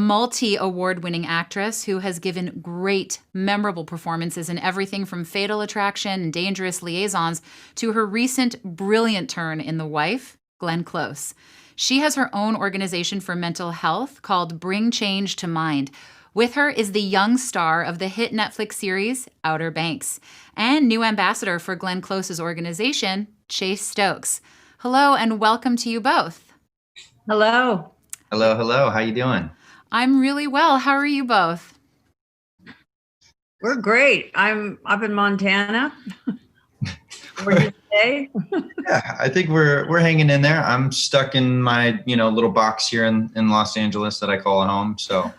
multi-award-winning actress who has given great, memorable performances in everything from Fatal Attraction and Dangerous Liaisons to her recent brilliant turn in The Wife, Glenn Close. She has her own organization for mental health called Bring Change to Mind. With her is the young star of the hit Netflix series Outer Banks and new ambassador for Glenn Close's organization, Chase Stokes. Hello and welcome to you both. Hello. Hello, hello. How you doing? I'm really well. How are you both? We're great. I'm up in Montana. Where you stay? Yeah, I think we're hanging in there. I'm stuck in my little box here in Los Angeles that I call a home. So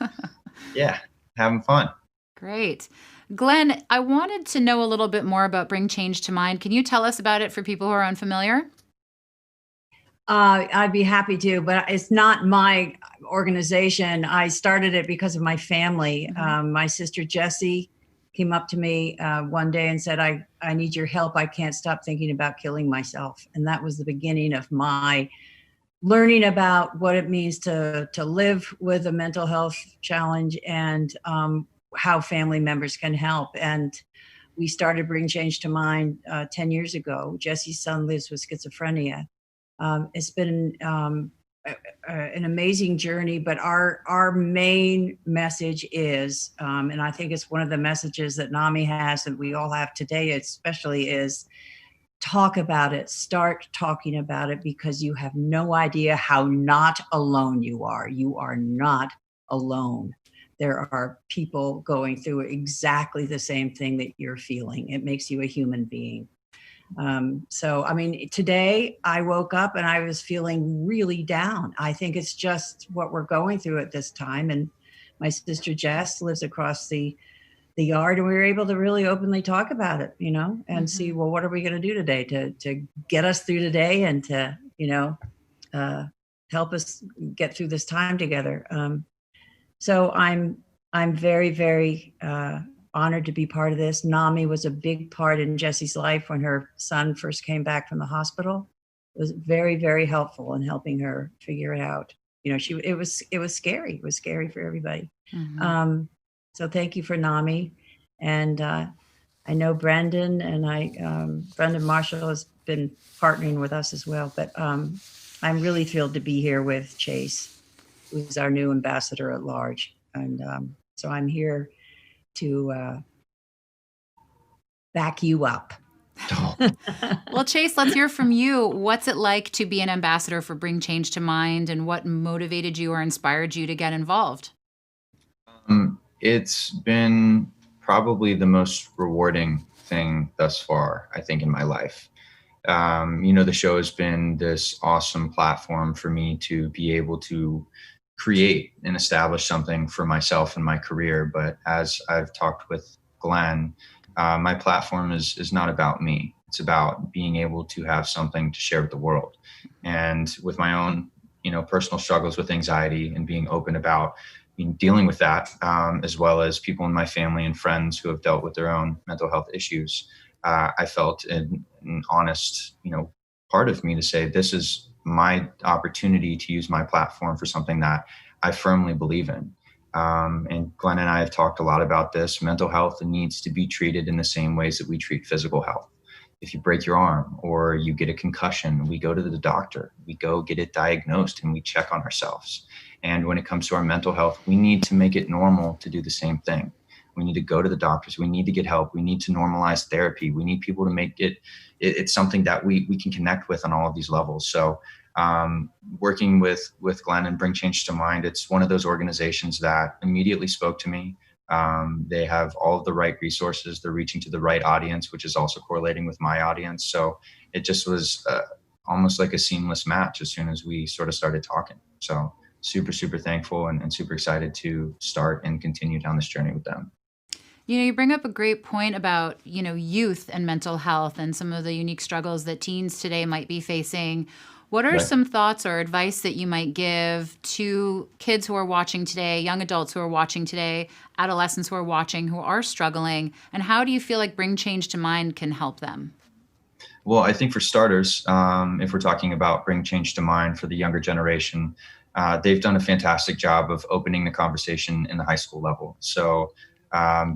yeah, having fun. Great. Glenn, I wanted to know a little bit more about Bring Change to Mind. Can you tell us about it for people who are unfamiliar? I'd be happy to, but it's not my organization. I started it because of my family. My sister Jessie came up to me one day and said, I need your help. I can't stop thinking about killing myself. And that was the beginning of my learning about what it means to live with a mental health challenge and how family members can help. And we started Bring Change to Mind 10 years ago. Jessie's son lives with schizophrenia. It's been an amazing journey, but our main message is, and I think it's one of the messages that Nami has that we all have today, especially, is talk about it, start talking about it, because you have no idea how not alone you are. You are not alone. There are people going through exactly the same thing that you're feeling. It makes you a human being. So, I mean, today I woke up and I was feeling really down. I think it's just what we're going through at this time. And my sister Jess lives across the yard, and we were able to really openly talk about it, and see, well, what are we going to do today to get us through today and to, help us get through this time together. So I'm very, very, honored to be part of this. Nami was a big part in Jessie's life when her son first came back from the hospital. It was very, very helpful in helping her figure it out. It was scary. It was scary for everybody. So thank you for Nami. And I know Brendan and Brendan Marshall has been partnering with us as well. But I'm really thrilled to be here with Chase, who's our new ambassador at large. And so I'm here to back you up. Well, Chase, let's hear from you. What's it like to be an ambassador for Bring Change to Mind, and what motivated you or inspired you to get involved? It's been probably the most rewarding thing thus far, I think, in my life. The show has been this awesome platform for me to be able to create and establish something for myself and my career. But as I've talked with Glenn, my platform is not about me. It's about being able to have something to share with the world. And with my own, personal struggles with anxiety and being open about dealing with that, as well as people in my family and friends who have dealt with their own mental health issues, I felt an honest, part of me to say, this is my opportunity to use my platform for something that I firmly believe in. And Glenn and I have talked a lot about this. Mental health needs to be treated in the same ways that we treat physical health. If you break your arm or you get a concussion, we go to the doctor, we go get it diagnosed, and we check on ourselves. And when it comes to our mental health, we need to make it normal to do the same thing. We need to go to the doctors. We need to get help. We need to normalize therapy. We need people to make it's something that we can connect with on all of these levels. So working with Glenn and Bring Change to Mind, it's one of those organizations that immediately spoke to me. They have all of the right resources. They're reaching to the right audience, which is also correlating with my audience. So it just was almost like a seamless match as soon as we sort of started talking. So super, super thankful and super excited to start and continue down this journey with them. You bring up a great point about, youth and mental health and some of the unique struggles that teens today might be facing. What are some thoughts or advice that you might give to kids who are watching today, young adults who are watching today, adolescents who are watching, who are struggling, and how do you feel like Bring Change to Mind can help them? Well, I think for starters, if we're talking about Bring Change to Mind for the younger generation, they've done a fantastic job of opening the conversation in the high school level. So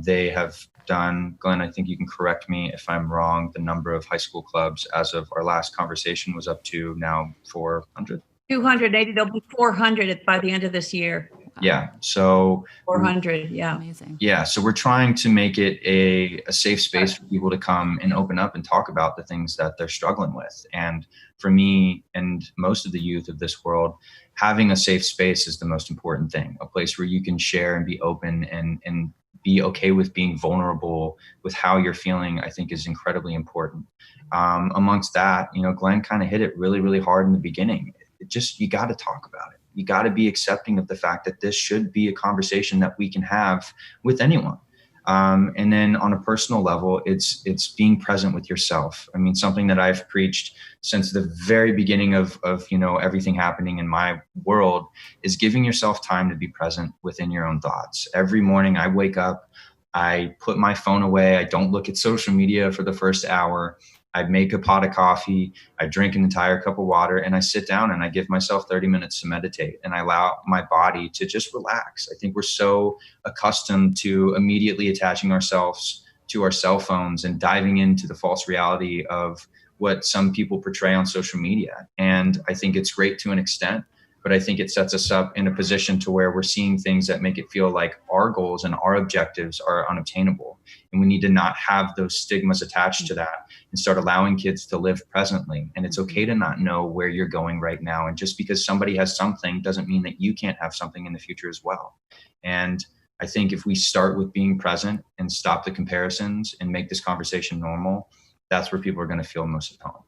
they have done, Glenn, I think you can correct me if I'm wrong, the number of high school clubs as of our last conversation was up to now 400. 280, there'll be 400 by the end of this year. Yeah. So 400. Yeah. Amazing. Yeah. So we're trying to make it a safe space for people to come and open up and talk about the things that they're struggling with. And for me and most of the youth of this world, having a safe space is the most important thing, a place where you can share and be open and be okay with being vulnerable with how you're feeling, I think is incredibly important. Amongst that, Glenn kind of hit it really, really hard in the beginning. You got to talk about it. You got to be accepting of the fact that this should be a conversation that we can have with anyone. And then on a personal level, it's being present with yourself. I mean, something that I've preached since the very beginning of everything happening in my world is giving yourself time to be present within your own thoughts. Every morning I wake up, I put my phone away. I don't look at social media for the first hour. I make a pot of coffee, I drink an entire cup of water, and I sit down and I give myself 30 minutes to meditate, and I allow my body to just relax. I think we're so accustomed to immediately attaching ourselves to our cell phones and diving into the false reality of what some people portray on social media. And I think it's great to an extent, but I think it sets us up in a position to where we're seeing things that make it feel like our goals and our objectives are unobtainable. And we need to not have those stigmas attached to that and start allowing kids to live presently. And it's okay to not know where you're going right now. And just because somebody has something doesn't mean that you can't have something in the future as well. And I think if we start with being present and stop the comparisons and make this conversation normal, that's where people are going to feel most at home.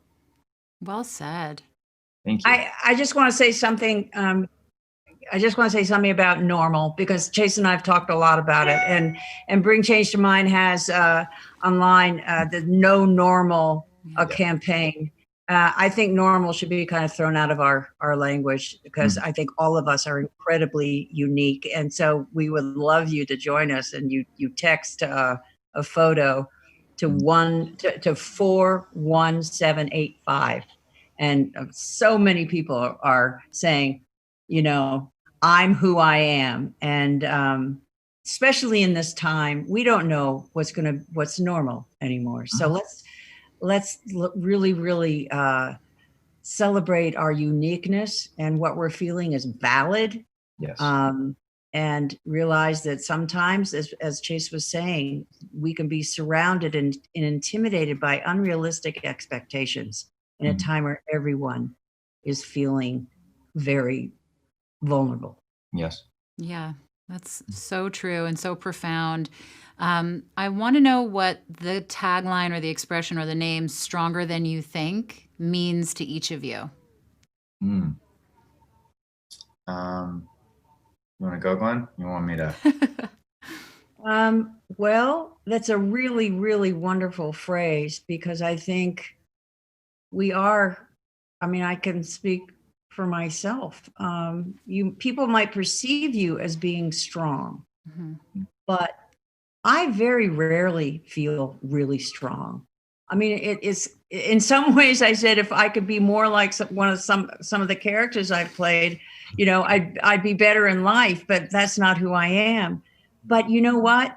Well said. Thank you. I just want to say something. I just want to say something about normal, because Chase and I have talked a lot about it, and Bring Change to Mind has online the No Normal campaign. I think normal should be kind of thrown out of our language, because I think all of us are incredibly unique, and so we would love you to join us. And you text a photo to 41785. And so many people are saying, I'm who I am. And especially in this time, we don't know what's normal anymore. So let's really, really celebrate our uniqueness, and what we're feeling is valid. Yes. And realize that sometimes, as Chase was saying, we can be surrounded and intimidated by unrealistic expectations in a time where everyone is feeling very vulnerable. Yes. Yeah, that's so true and so profound. I want to know what the tagline or the expression or the name "Stronger Than You Think" means to each of you. You want to go, Glenn? You want me to? Well, that's a really, really wonderful phrase, because I think I can speak for myself. People might perceive you as being strong, but I very rarely feel really strong. I mean, it's in some ways, I said, if I could be more like some of the characters I've played, I'd be better in life, but that's not who I am. But you know what?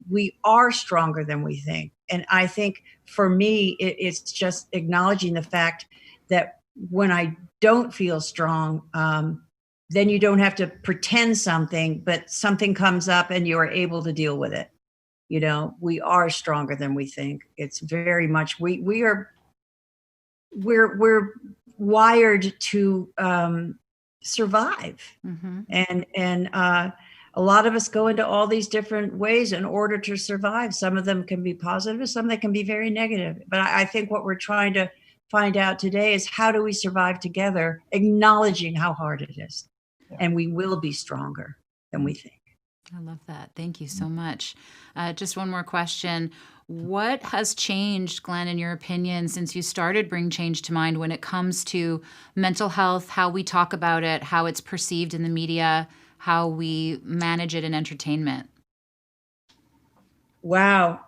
We are stronger than we think. And I think for me, it's just acknowledging the fact that when I don't feel strong, then you don't have to pretend something, but something comes up and you are able to deal with it. We are stronger than we think. It's very much, we're wired to survive. And a lot of us go into all these different ways in order to survive. Some of them can be positive, some that can be very negative. But I think what we're trying to find out today is, how do we survive together, acknowledging how hard it is. And we will be stronger than we think. I love that. Thank you so much. Just one more question. What has changed, Glenn, in your opinion, since you started Bring Change to Mind, when it comes to mental health, how we talk about it, how it's perceived in the media, how we manage it in entertainment? Wow.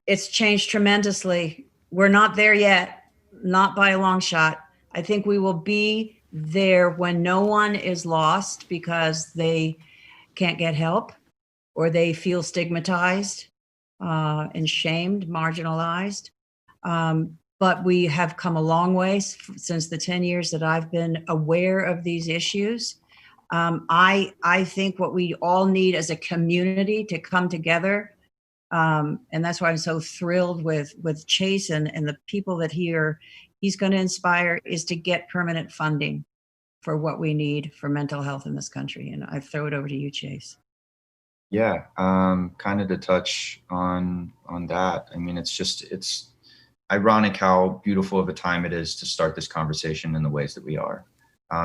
It's changed tremendously. We're not there yet, not by a long shot. I think we will be there when no one is lost because they can't get help or they feel stigmatized and shamed, marginalized. But we have come a long way since the 10 years that I've been aware of these issues. I think what we all need as a community to come together, and that's why I'm so thrilled with Chase and the people that he's going to inspire, is to get permanent funding for what we need for mental health in this country. And I throw it over to you, Chase. Yeah, kind of to touch on that. I mean, it's ironic how beautiful of a time it is to start this conversation in the ways that we are.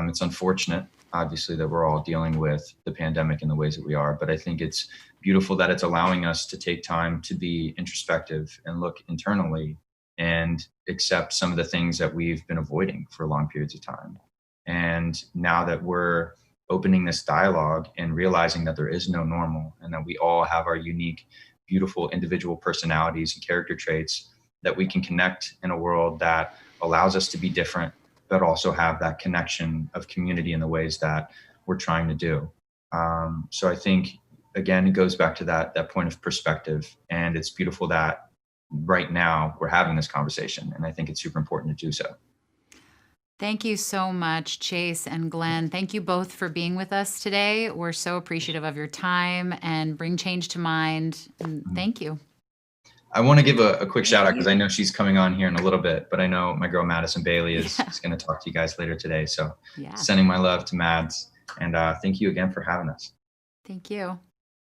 It's unfortunate, obviously, that we're all dealing with the pandemic in the ways that we are, but I think it's beautiful that it's allowing us to take time to be introspective and look internally and accept some of the things that we've been avoiding for long periods of time. And now that we're opening this dialogue and realizing that there is no normal and that we all have our unique, beautiful individual personalities and character traits, that we can connect in a world that allows us to be different, but also have that connection of community in the ways that we're trying to do. So I think, again, it goes back to that point of perspective. And it's beautiful that right now we're having this conversation. And I think it's super important to do so. Thank you so much, Chase and Glenn. Thank you both for being with us today. We're so appreciative of your time and Bring Change to Mind. And thank you. I want to give a quick shout out because I know she's coming on here in a little bit, but I know my girl Madison Bailey is going to talk to you guys later today. So sending my love to Mads, and thank you again for having us. Thank you.